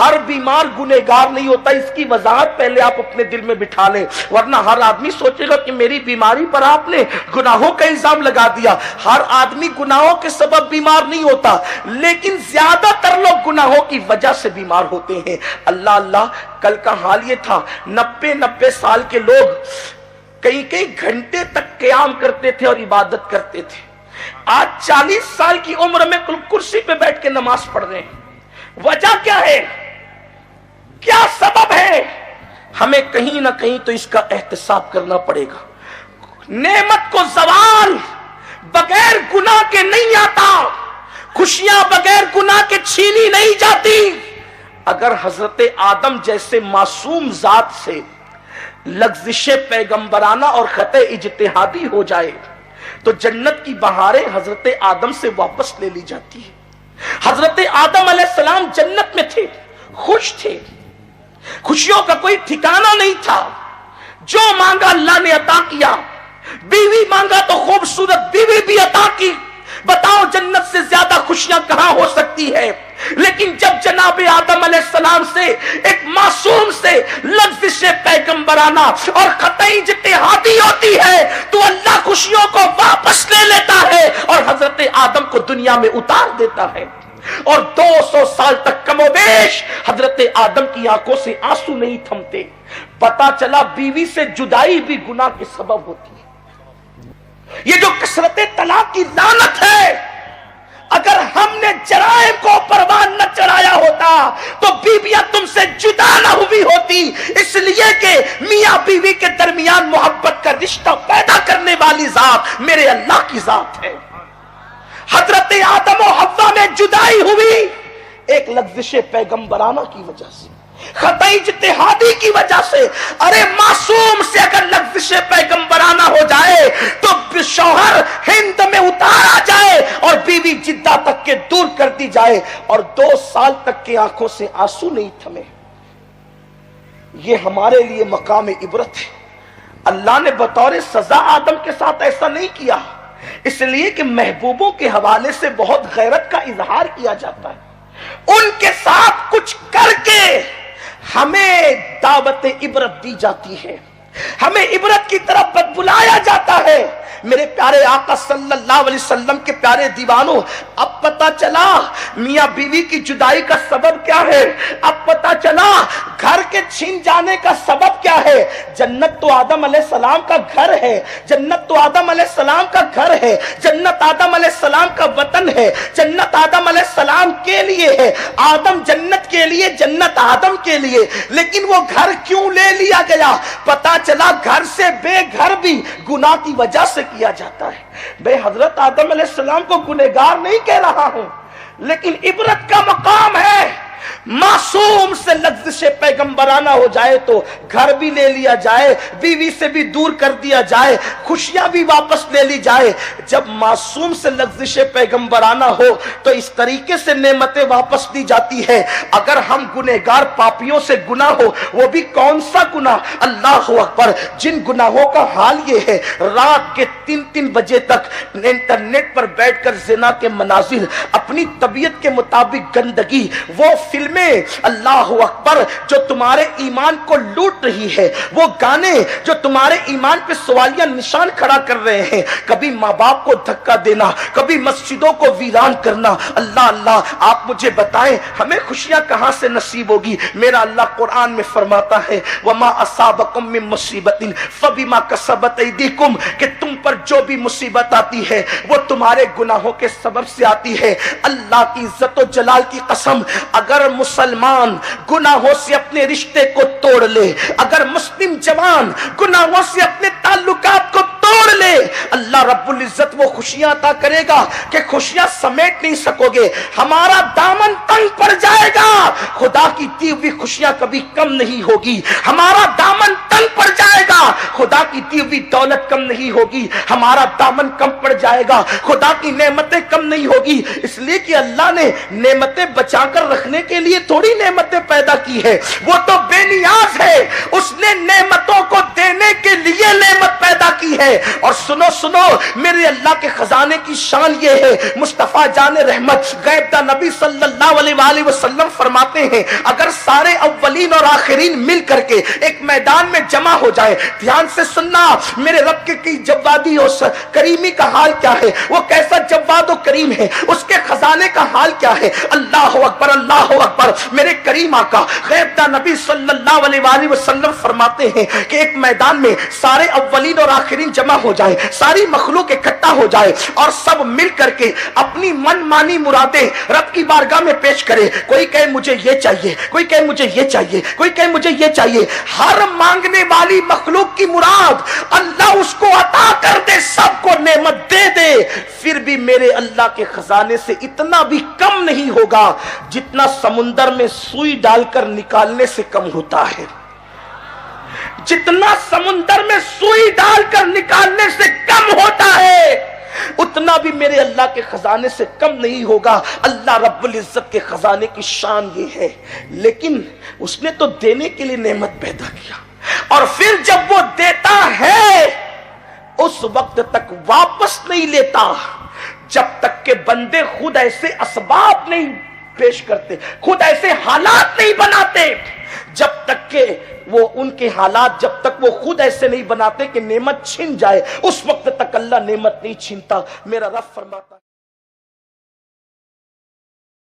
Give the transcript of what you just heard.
ہر بیمار گنہگار نہیں ہوتا، اس کی وضاحت پہلے آپ اپنے دل میں بٹھا لیں، ورنہ ہر آدمی سوچے گا کہ میری بیماری پر آپ نے گناہوں کا الزام لگا دیا۔ ہر آدمی گناہوں کے سبب بیمار نہیں ہوتا، لیکن زیادہ تر لوگ گناہوں کی وجہ سے بیمار ہوتے ہیں۔ اللہ اللہ، کل کا حال یہ تھا 90 سال کے لوگ کئی گھنٹے تک قیام کرتے تھے اور عبادت کرتے تھے، آج 40 سال کی عمر میں کرسی پہ بیٹھ کے نماز پڑھ رہے ہیں۔ وجہ کیا ہے؟ کیا سبب ہے؟ ہمیں کہیں نہ کہیں تو اس کا احتساب کرنا پڑے گا۔ نعمت کو زوال بغیر گناہ کے نہیں آتا، خوشیاں بغیر گناہ کے چھینی نہیں جاتی۔ اگر حضرت آدم جیسے معصوم ذات سے لغزش پیغمبرانہ اور خطا اجتہادی ہو جائے تو جنت کی بہاریں حضرت آدم سے واپس لے لی جاتی ہے۔ حضرت آدم علیہ السلام جنت میں تھے، خوش تھے، خوشیوں کا کوئی ٹھکانہ نہیں تھا، جو مانگا اللہ نے عطا کیا۔ بیوی مانگا تو خوبصورت بیوی بھی عطا کی۔ بتاؤ جنت سے زیادہ خوشیاں کہاں ہو سکتی ہے؟ لیکن جب جناب آدم علیہ السلام سے ایک معصوم سے لغزش پیغمبرانہ اور خطا اجتہادی ہوتی ہے تو اللہ خوشیوں کو واپس لے لیتا ہے اور حضرت آدم کو دنیا میں اتار دیتا ہے۔ اور 200 سال تک کم و بیش حضرت آدم کی آنکھوں سے آنسو نہیں تھمتے۔ پتا چلا بیوی سے جدائی بھی گناہ کے سبب ہوتی ہے۔ یہ جو کثرت طلاق کی لعنت ہے، اگر ہم نے جرائم کو پروان نہ چڑھایا ہوتا تو بیویاں تم سے جدا نہ ہوئی ہوتی، اس لیے کہ میاں بیوی کے درمیان محبت کا رشتہ پیدا کرنے والی ذات میرے اللہ کی ذات ہے۔ حضرت آدم و حوا میں جدائی ہوئی ایک لغزش پیغمبرانہ کی وجہ سے، خطا اجتہادی کی وجہ سے۔ ارے معصوم سے اگر لغزش پیغمبرانہ ہو جائے تو شوہر ہند میں اتارا جائے اور بیوی جدہ تک کے دور کر دی جائے اور 2 سال تک کے آنکھوں سے آنسو نہیں تھمے۔ یہ ہمارے لیے مقام عبرت ہے۔ اللہ نے بطور سزا آدم کے ساتھ ایسا نہیں کیا، اس لیے کہ محبوبوں کے حوالے سے بہت غیرت کا اظہار کیا جاتا ہے، ان کے ساتھ کچھ کر کے ہمیں دعوت عبرت دی جاتی ہے، ہمیں عبرت کی طرف بلایا جاتا ہے۔ میرے پیارے آقا صلی اللہ علیہ وسلم کے پیارے دیوانوں، اب پتا چلا میاں بیوی کی جدائی کا سبب کیا ہے، اب پتا چلا گھر کے چھین جانے کا سبب کیا ہے۔ جنت تو آدم علیہ السلام کا گھر ہے، جنت تو آدم علیہ السلام کا گھر ہے، جنت آدم علیہ السلام کا وطن ہے، جنت آدم علیہ السلام کے لیے ہے، آدم جنت کے لیے، جنت آدم کے لیے۔ لیکن وہ گھر کیوں لے لیا گیا؟ پتا چلا گھر سے بے گھر بھی گناہ کی وجہ سے کیا جاتا ہے۔ میں حضرت آدم علیہ السلام کو گنہگار نہیں کہہ رہا ہوں، لیکن عبرت کا مقام ہے۔ معصوم سے لغزش پیغمبرانہ ہو جائے تو گھر بھی لے لیا جائے، بیوی سے بھی دور کر دیا جائے، خوشیاں بھی واپس لے لی جائے۔ جب معصوم سے لغزش پیغمبرانہ ہو تو اس طریقے سے نعمتیں واپس دی جاتی ہے۔ اگر ہم گنہگار پاپیوں سے گناہ ہو، وہ بھی کون سا گناہ؟ اللہ اکبر، جن گناہوں کا حال یہ ہے رات کے 3 بجے تک انٹرنیٹ پر بیٹھ کر زنا کے مناظر، اپنی طبیعت کے مطابق گندگی، وہ فلمیں، اللہ اکبر، جو تمہارے ایمان کو لوٹ رہی ہے، وہ گانے جو تمہارے ایمان پہ سوالیہ نشان کھڑا کر رہے ہیں، کبھی ماں باپ کو دھکا دینا، کبھی مسجدوں کو ویران کرنا۔ اللہ اللہ، آپ مجھے بتائیں ہمیں خوشیاں کہاں سے نصیب ہوگی؟ میرا اللہ قرآن میں فرماتا ہے وَمَا أَصَابَكُم مِّن مُّصِيبَةٍ فَبِمَا كَسَبَتْ أَيْدِيكُمْ، کہ تم پر جو بھی مصیبت آتی ہے وہ تمہارے گناہوں کے سبب سے آتی ہے۔ اللہ کی عزت و جلال کی قسم، اگر مسلمان گناہوں سے اپنے رشتے کو توڑ لے، اگر مسلم جوان گناہوں سے اپنے تعلقات کو توڑ لے، اللہ رب العزت وہ خوشیاں عطا کرے گا کہ خوشیاں سمیٹ نہیں سکو گے۔ ہمارا دامن تنگ پڑ جائے گا، خدا کی دی ہوئی خوشیاں کبھی کم نہیں ہوگی۔ ہمارا دامن تنگ پڑ جائے گا، خدا کی دی ہوئی دولت کم نہیں ہوگی۔ ہمارا دامن کم پڑ جائے گا، خدا کی نعمتیں کم نہیں ہوگی۔ اس لیے کہ اللہ نے نعمتیں بچا کر رکھنے کے لیے تھوڑی نعمتیں پیدا کی ہے، وہ تو بے نیاز ہے، اس نے نعمتوں کو دینے کے لیے نعمت پیدا کی ہے۔ اور سنو سنو میرے اللہ کے خزانے کی شان یہ ہے، مصطفیٰ جان رحمت غیب دا نبی صلی اللہ علیہ وآلہ وسلم فرماتے ہیں اگر سارے اولین اور آخرین مل کر کے ایک میدان میں جمع ہو جائے، دھیان سے سننا، میرے رب کی جوادی اور کریمی کا حال کیا ہے، وہ کیسا جواد و کریم ہے، اس کے خزانے کا حال کیا ہے۔ اللہ اکبر اللہ اکبر، میرے کریم آقا غیب دا نبی صلی اللہ علیہ وآلہ وسلم فرماتے ہیں کہ ایک میدان میں سارے اولین اور آخرین جمع ہو جائے، ساری مخلوق اکٹھا ہو جائے اور سب مل کر کے اپنی من مانی مرادیں رب کی بارگاہ میں پیش کرے، کوئی کہے مجھے یہ چاہیے، کوئی کہے مجھے یہ چاہیے، کوئی کہے مجھے یہ چاہیے، ہر مانگنے والی مخلوق کی مراد اللہ اس کو عطا کر دے، سب کو نعمت دے دے، پھر بھی میرے اللہ کے خزانے سے اتنا بھی کم نہیں ہوگا جتنا سمندر میں سوئی ڈال کر نکالنے سے کم ہوتا ہے، جتنا سمندر میں سوئی ڈال کر نکالنے سے کم ہوتا ہے اتنا بھی میرے اللہ کے خزانے سے کم نہیں ہوگا۔ اللہ رب العزت کے خزانے کی شان یہ ہے، لیکن اس نے تو دینے کے لیے نعمت پیدا کیا، اور پھر جب وہ دیتا ہے اس وقت تک واپس نہیں لیتا جب تک کہ بندے خود ایسے اسباب نہیں پیش کرتے، خود ایسے حالات نہیں بناتے، جب تک کہ وہ ان کے حالات جب تک وہ خود ایسے نہیں بناتے کہ نعمت چھن جائے، اس وقت تک اللہ نعمت نہیں چھنتا۔ میرا رب فرماتا